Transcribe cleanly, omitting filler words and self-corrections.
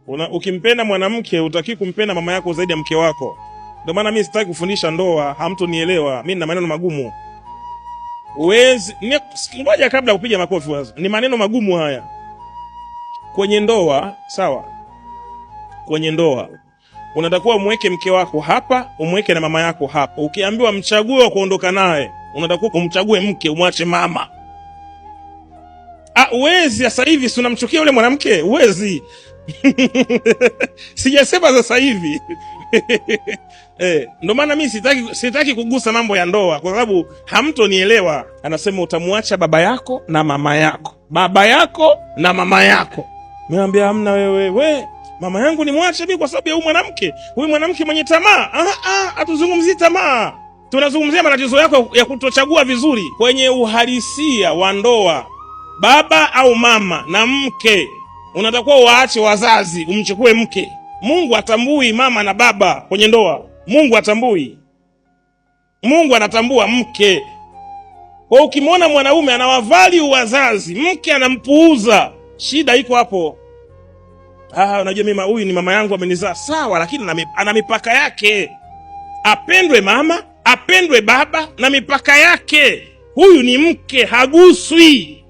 Ukimpenda mwanamke utaki kumpenda mama yako zaidi ya mke wako. Ndio maana mimi sitaki kufundisha ndoa, hamtonielewa. Mimi nina maneno magumu. Ngoja kabla kupiga makofi wazo. Ni maneno magumu haya. Kwenye ndoa, sawa? Kwenye ndoa unatakiwa umweke mke wako hapa, umweke na mama yako hapa. Ukiambiwa mchague wa kuondoka naye, unatakiwa umchague mke, umwache mama. Uwezi sasa hivi si unamchukia yule mwanamke? Uwezi. Sijasema sasa hivi. Ndio maana mimi sitaki kugusa mambo ya ndoa kwa sababu hamtonielewa. Anasema utamwacha baba yako na mama yako. Baba yako na mama yako. Niambia hamna wewe. Mama yangu ni mwache mimi kwa sababu ya huyu mwanamke. Huyu mwanamke mwenye tamaa. Hatuzungumzii tamaa. Tunazungumzia matatizo yako ya kutochagua vizuri. Kwenye uhalisia wa ndoa, baba au mama na mke, unatakiwa waache wazazi, umchukue mke. Mungu atambui mama na baba kwenye ndoa. Mungu atambui. Mungu anatambua mke. Kwa ukimwona mwanaume anawavali wazazi, mke anampuuza, shida iko hapo. Unajua mimi huyu ni mama yangu amenizaa, sawa, lakini ana mipaka yake. Apendwe mama, apendwe baba na mipaka yake. Huyu ni mke, haguswi.